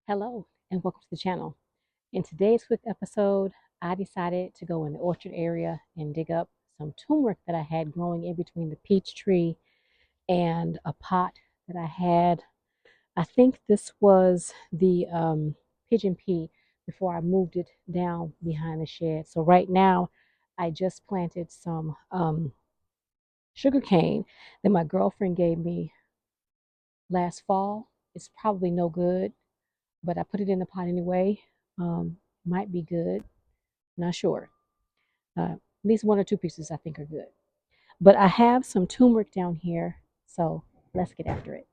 Hello and welcome to the channel. In today's quick episode, I decided to go in the orchard area and dig up some turmeric that I had growing in between the peach tree and a pot that I had. I think this was the pigeon pea before I moved it down behind the shed. So right now, I just planted some sugar cane that my girlfriend gave me last fall. It's probably no good, but I put it in the pot anyway. Might be good, not sure. At least one or two pieces I think are good. But I have some turmeric down here, so let's get after it.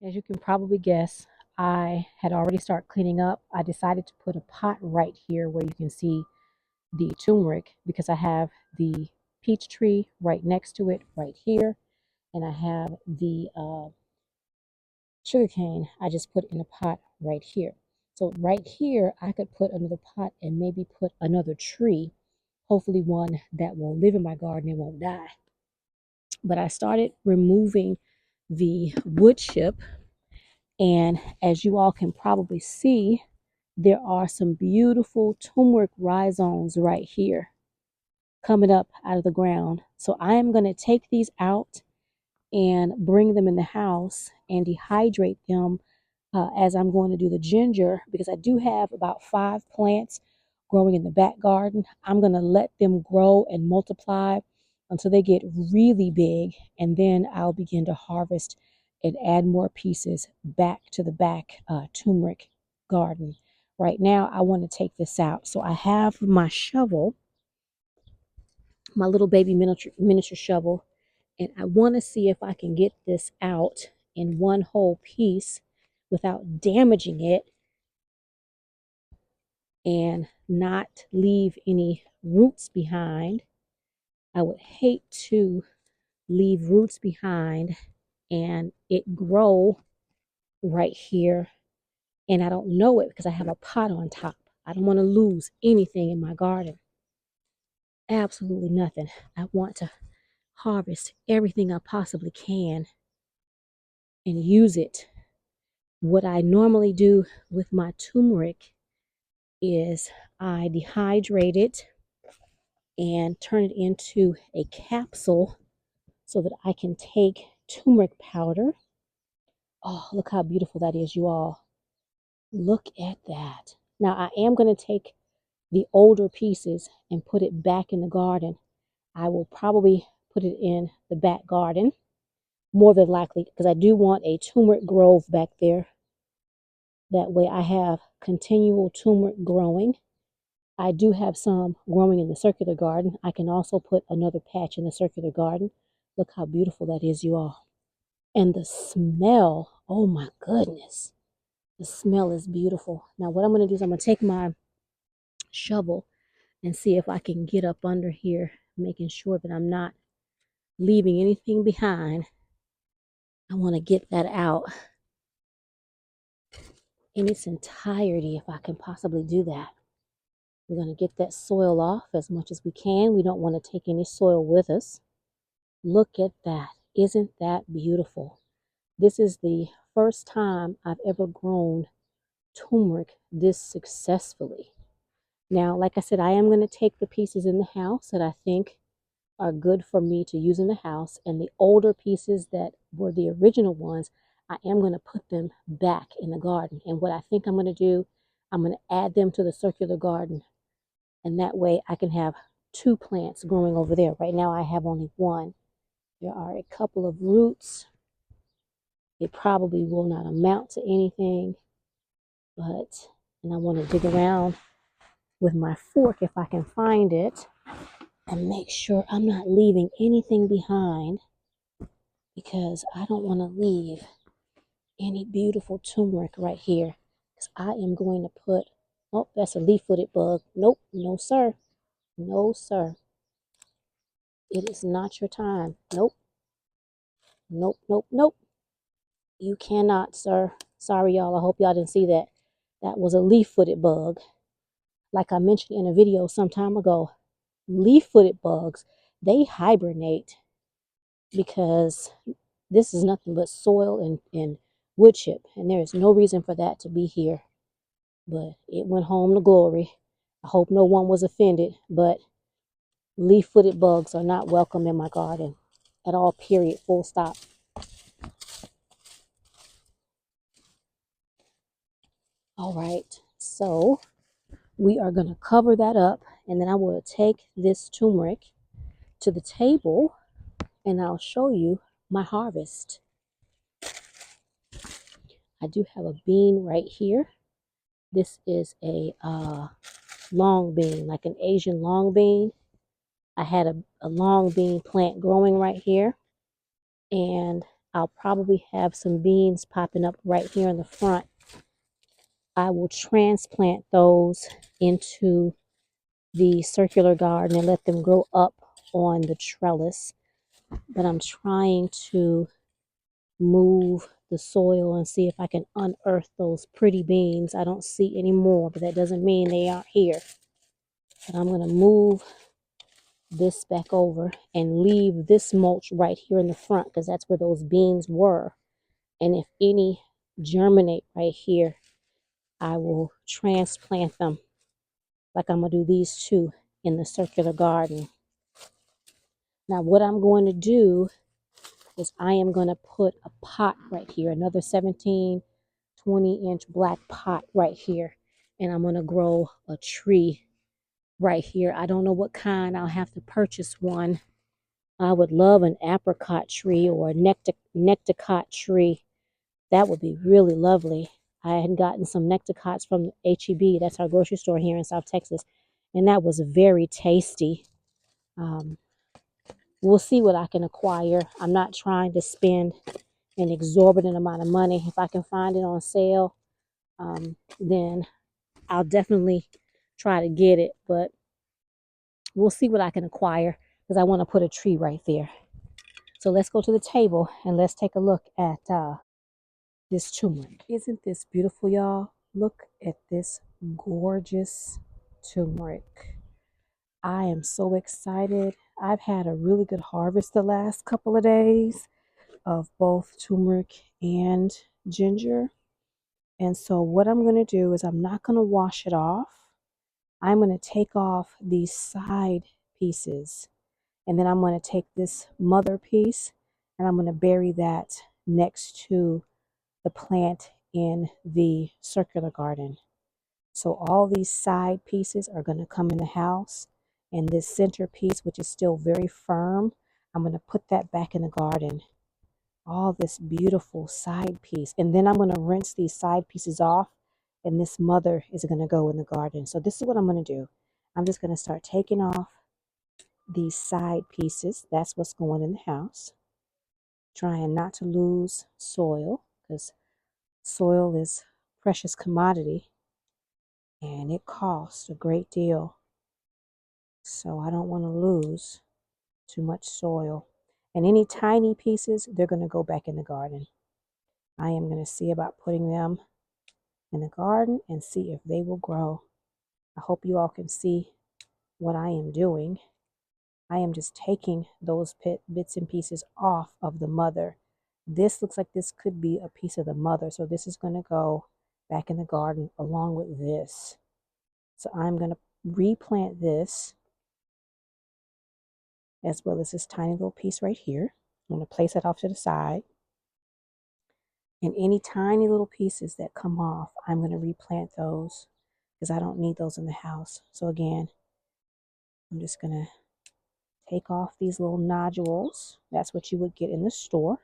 As you can probably guess, I had already started cleaning up. I decided to put a pot right here where you can see the turmeric because I have the peach tree right next to it right here, and I have the sugar cane I just put in a pot right here. So right here, I could put another pot and maybe put another tree, hopefully one that will live in my garden and won't die. But I started removing the wood chip, and as you all can probably see, there are some beautiful turmeric rhizomes right here coming up out of the ground. So I am going to take these out and bring them in the house and dehydrate them as I'm going to do the ginger, because I do have about 5 plants growing in the back garden. I'm going to let them grow and multiply until they get really big, and then I'll begin to harvest and add more pieces back to the back turmeric garden. Right now, I want to take this out. So I have my shovel, my little baby miniature shovel, and I want to see if I can get this out in one whole piece without damaging it and not leave any roots behind. I would hate to leave roots behind and it grow right here and I don't know it because I have a pot on top. I don't want to lose anything in my garden. Absolutely nothing. I want to harvest everything I possibly can and use it. What I normally do with my turmeric is I dehydrate it and turn it into a capsule so that I can take turmeric powder. Oh, look how beautiful that is, you all. Look at that. Now, I am going to take the older pieces and put it back in the garden. I will probably put it in the back garden, more than likely, because I do want a turmeric grove back there. That way I have continual turmeric growing. I do have some growing in the circular garden. I can also put another patch in the circular garden. Look how beautiful that is, you all. And the smell, oh my goodness. The smell is beautiful. Now what I'm going to do is I'm going to take my shovel and see if I can get up under here, making sure that I'm not leaving anything behind. I want to get that out in its entirety if I can possibly do that. We're going to get that soil off as much as we can. We don't want to take any soil with us. Look at that. Isn't that beautiful? This is the first time I've ever grown turmeric this successfully. Now, like I said, I am going to take the pieces in the house that I think are good for me to use in the house, and the older pieces that were the original ones, I am going to put them back in the garden. And what I think I'm going to do, I'm going to add them to the circular garden, and that way I can have 2 plants growing over there. Right now I have only 1. There are a couple of roots. It probably will not amount to anything, but, and I want to dig around with my fork if I can find it and make sure I'm not leaving anything behind, because I don't want to leave any beautiful turmeric right here, because I am going to put, oh, that's a leaf-footed bug. Nope, no sir, no sir. It is not your time. Nope, nope, nope, nope. You cannot, sir. Sorry, y'all. I hope y'all didn't see that. That was a leaf-footed bug. like I mentioned in a video some time ago, leaf-footed bugs, they hibernate because this is nothing but soil and wood chip, and there is no reason for that to be here. But it went home to glory. I hope no one was offended, but leaf-footed bugs are not welcome in my garden at all, period, full stop. All right, so we are going to cover that up, and then I will take this turmeric to the table and I'll show you my harvest. I do have a bean right here. This is a long bean, like an Asian long bean. I had a long bean plant growing right here, and I'll probably have some beans popping up right here in the front. I will transplant those into the circular garden and let them grow up on the trellis. But I'm trying to move the soil and see if I can unearth those pretty beans. I don't see any more, but that doesn't mean they aren't here. But I'm going to move this back over and leave this mulch right here in the front because that's where those beans were. And if any germinate right here, I will transplant them like I'm going to do these two in the circular garden. Now what I'm going to do is I am going to put a pot right here, another 17, 20-inch black pot right here. And I'm going to grow a tree right here. I don't know what kind. I'll have to purchase one. I would love an apricot tree or a nectarcot tree. That would be really lovely. I had gotten some nectarcots from HEB. That's our grocery store here in South Texas. And that was very tasty. We'll see what I can acquire. I'm not trying to spend an exorbitant amount of money. If I can find it on sale, then I'll definitely try to get it. But we'll see what I can acquire because I want to put a tree right there. So let's go to the table and let's take a look at this turmeric. Isn't this beautiful, y'all? Look at this gorgeous turmeric. I am so excited. I've had a really good harvest the last couple of days of both turmeric and ginger. And so what I'm going to do is I'm not going to wash it off. I'm going to take off these side pieces. And then I'm going to take this mother piece and I'm going to bury that next to the plant in the circular garden. So all these side pieces are going to come in the house. And this center piece, which is still very firm, I'm going to put that back in the garden. All this beautiful side piece. And then I'm going to rinse these side pieces off. And this mother is going to go in the garden. So this is what I'm going to do. I'm just going to start taking off these side pieces. That's what's going in the house. Trying not to lose soil because soil is a precious commodity and it costs a great deal. So I don't want to lose too much soil. And any tiny pieces, they're going to go back in the garden. I am going to see about putting them in the garden and see if they will grow. I hope you all can see what I am doing. I am just taking those bits and pieces off of the mother. This looks like this could be a piece of the mother. So this is going to go back in the garden along with this. So I'm going to replant this as well as this tiny little piece right here. I'm going to place it off to the side. And any tiny little pieces that come off, I'm going to replant those because I don't need those in the house. So again, I'm just going to take off these little nodules. That's what you would get in the store.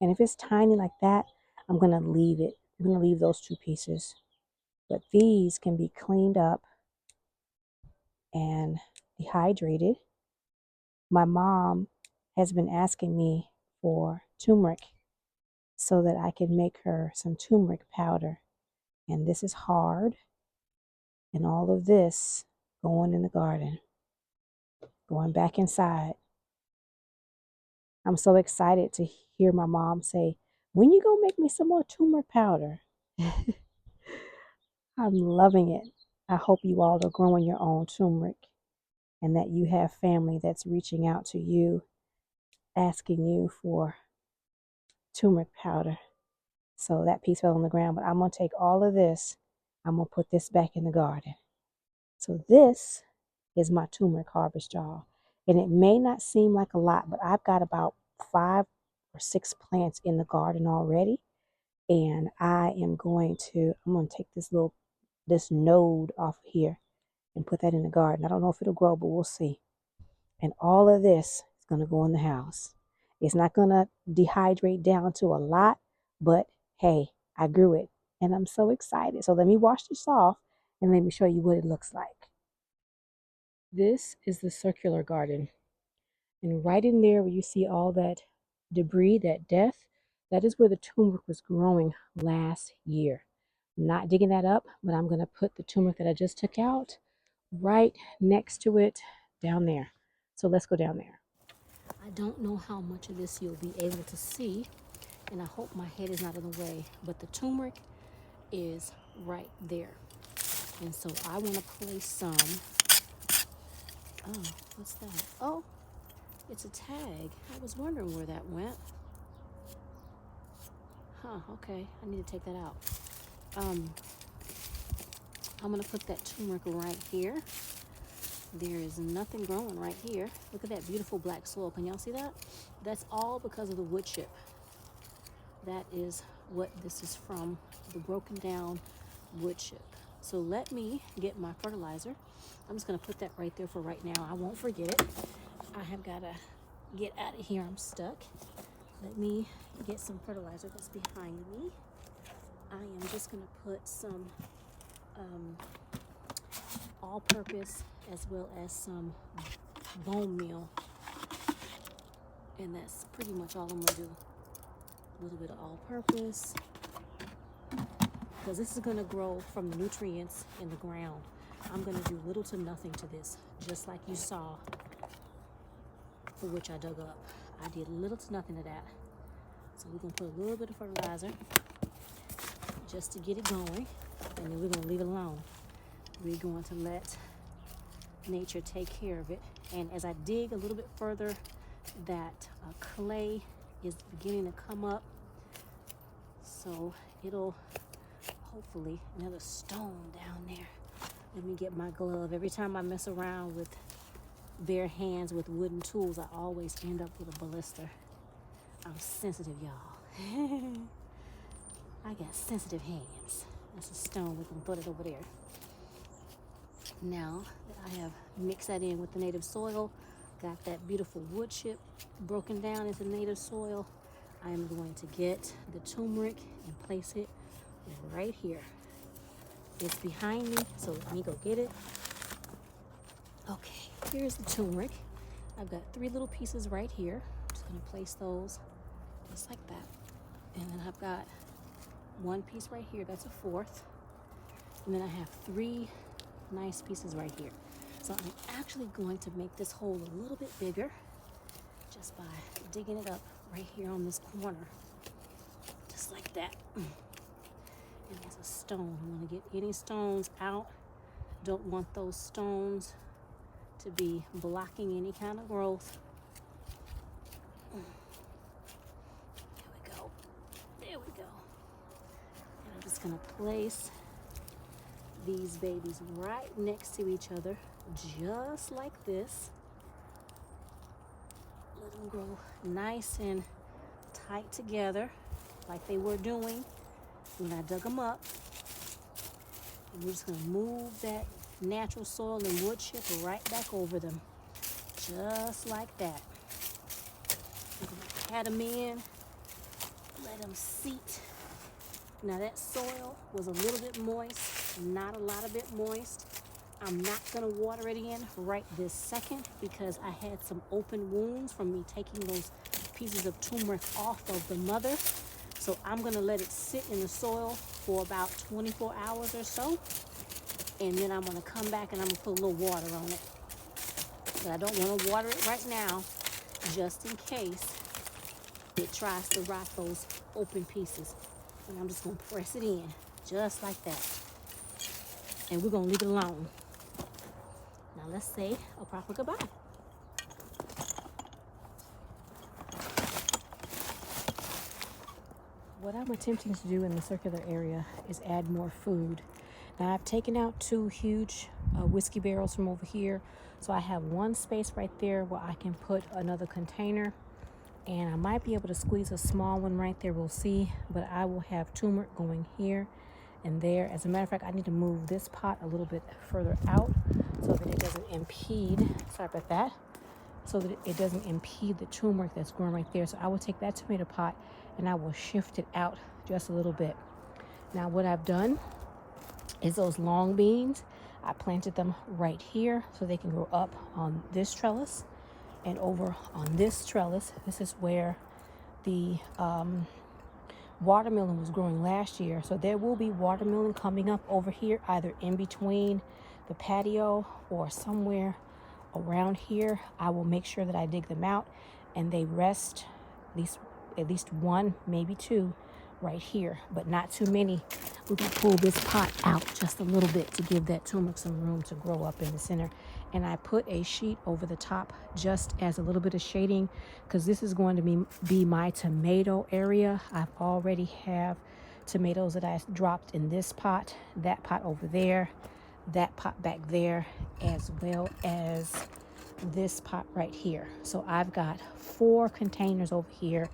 And if it's tiny like that, I'm going to leave it. I'm going to leave those two pieces. But these can be cleaned up and dehydrated. My mom has been asking me for turmeric so that I can make her some turmeric powder. And this is hard. And all of this going in the garden, going back inside. I'm so excited to hear my mom say, when you gonna make me some more turmeric powder? I'm loving it. I hope you all are growing your own turmeric and that you have family that's reaching out to you, asking you for turmeric powder. So that piece fell on the ground, but I'm going to take all of this. I'm going to put this back in the garden. So this is my turmeric harvest, y'all. And it may not seem like a lot, but I've got about 5 or 6 plants in the garden already. And I'm going to take this node off here and put that in the garden. I don't know if it'll grow, but we'll see. And all of this is going to go in the house. It's not going to dehydrate down to a lot, but hey, I grew it and I'm so excited. So let me wash this off and let me show you what it looks like. This is the circular garden. And right in there where you see all that debris, that death, that is where the turmeric was growing last year. I'm not digging that up, but I'm going to put the turmeric that I just took out right next to it down there. So let's go down there. I don't know how much of this you'll be able to see, and I hope my head is not in the way, but the turmeric is right there. And so I want to place some, oh, what's that? Oh, it's a tag. I was wondering where that went. Huh, okay, I need to take that out. I'm going to put that turmeric right here. There is nothing growing right here. Look at that beautiful black soil. Can y'all see that? That's all because of the wood chip. That is what this is from, the broken down wood chip. So let me get my fertilizer. I'm just going to put that right there for right now. I won't forget it. I have got to get out of here. I'm stuck. Let me get some fertilizer that's behind me. I am just going to put some all-purpose as well as some bone meal, and that's pretty much all I'm going to do. A little bit of all-purpose, because this is going to grow from the nutrients in the ground. I'm going to do little to nothing to this, just like you saw for which I dug up. I did little to nothing to that. So we're going to put a little bit of fertilizer just to get it going, and then we're going to leave it alone. We're going to let nature take care of it. And as I dig a little bit further, that clay is beginning to come up. So it'll hopefully, another stone down there. Let me get my glove. Every time I mess around with bare hands with wooden tools, I always end up with a blister. I'm sensitive, y'all. I got sensitive hands. That's a stone. We can put it over there. Now that I have mixed that in with the native soil, got that beautiful wood chip broken down into native soil, I am going to get the turmeric and place it right here. It's behind me, so let me go get it. Okay, here's the turmeric. I've got 3 little pieces right here. I'm just going to place those just like that. And then I've got 1 piece right here. That's a 4th. And then I have 3 nice pieces right here. So I'm actually going to make this hole a little bit bigger just by digging it up right here on this corner. Just like that. And there's a stone. I'm going to get any stones out. Don't want those stones to be blocking any kind of growth. There we go. There we go. And I'm just going to place these babies right next to each other, just like this. Let them grow nice and tight together, like they were doing when I dug them up. And we're just going to move that natural soil and wood chip right back over them, just like that. We're going to pat them in, let them seat. Now that soil was a little bit moist, not a lot of it moist. I'm not going to water it in right this second because I had some open wounds from me taking those pieces of turmeric off of the mother. So I'm going to let it sit in the soil for about 24 hours or so. And then I'm going to come back and I'm going to put a little water on it. But I don't want to water it right now, just in case it tries to rot those open pieces. And I'm just going to press it in, just like that. and we're gonna leave it alone. Now let's say a proper goodbye. What I'm attempting to do in the circular area is add more food. Now I've taken out 2 huge whiskey barrels from over here, so I have one space right there where I can put another container, and I might be able to squeeze a small one right there, we'll see, but I will have turmeric going here and there. As a matter of fact, I need to move this pot a little bit further out so that it doesn't impede, sorry about that, so that it doesn't impede the turmeric that's growing right there. So I will take that tomato pot and I will shift it out just a little bit. Now what I've done is those long beans, I planted them right here so they can grow up on this trellis and over on this trellis. This is where the watermelon was growing last year. So there will be watermelon coming up over here, either in between the patio or somewhere around here. I will make sure that I dig them out and they rest at least 1, maybe 2 right here, but not too many. We can pull this pot out just a little bit to give that turmeric some room to grow up in the center. And I put a sheet over the top just as a little bit of shading, because this is going to be my tomato area. I've already have tomatoes that I dropped in this pot, that pot over there, that pot back there, as well as this pot right here. So I've got 4 containers over here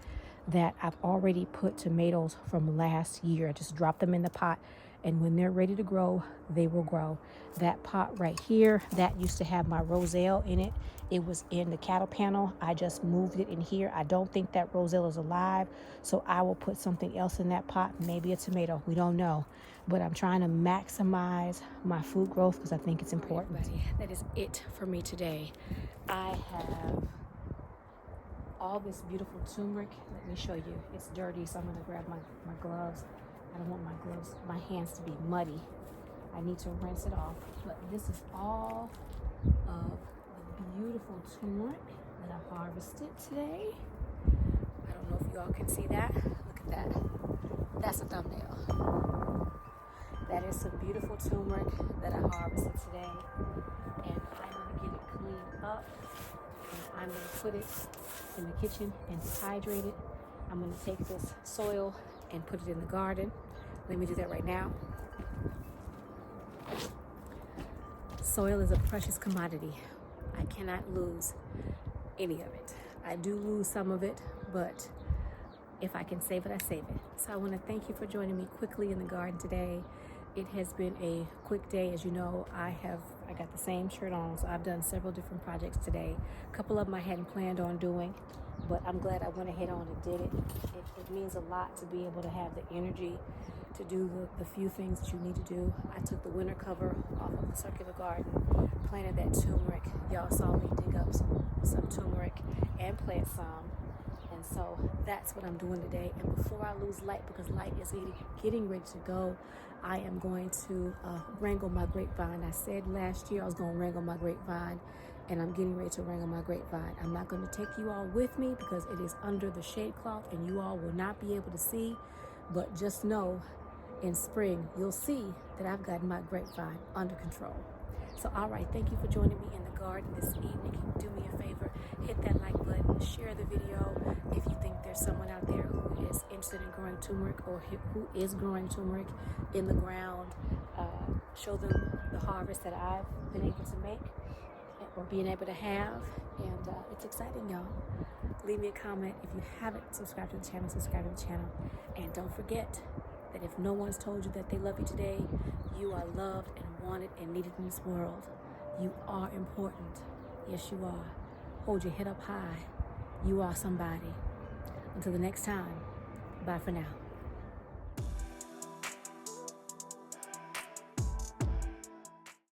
that I've already put tomatoes from last year. I just drop them in the pot, and when they're ready to grow, they will grow. That pot right here, that used to have my roselle in it. It was in the cattle panel. I just moved it in here. I don't think that roselle is alive, so I will put something else in that pot, maybe a tomato, we don't know. But I'm trying to maximize my food growth because I think it's important. All right, everybody, that is it for me today. I have all this beautiful turmeric. Let me show you. It's dirty, so I'm going to grab my gloves. I don't want my hands to be muddy. I need to rinse it off. But this is all of the beautiful turmeric that I harvested today. I don't know if you all can see that. Look at that. That's a thumbnail. That is some beautiful turmeric that I harvested today. And I'm going to get it cleaned up. And I'm going to put it in the kitchen and hydrate it. I'm going to take this soil and put it in the garden. Let me do that right now. Soil is a precious commodity. I cannot lose any of it. I do lose some of it, but if I can save it, I save it. So I want to thank you for joining me quickly in the garden today. It has been a quick day. As you know, I got the same shirt on, so I've done several different projects today. A couple of them I hadn't planned on doing, but I'm glad I went ahead on and did it. It means a lot to be able to have the energy to do the few things that you need to do. I took the winter cover off of the circular garden, planted that turmeric. Y'all saw me dig up some turmeric and plant some. And so that's what I'm doing today. And before I lose light, because light is getting ready to go, I am going to wrangle my grapevine. I said last year I was going to wrangle my grapevine, and I'm getting ready to wrangle my grapevine. I'm not going to take you all with me because it is under the shade cloth and you all will not be able to see. But just know, in spring, you'll see that I've gotten my grapevine under control. So, all right, thank you for joining me in the garden this evening. Do me a favor, hit that like button, share the video if you think there's someone out there who is interested in growing turmeric or who is growing turmeric in the ground. Show them the harvest that I've been able to make or being able to have, and it's exciting, y'all. Leave me a comment. If you haven't subscribed to the channel, subscribe to the channel. And don't forget that if no one's told you that they love you today, you are loved and wanted and needed in this world. You are important. Yes, you are. Hold your head up high. You are somebody. Until the next time, bye for now.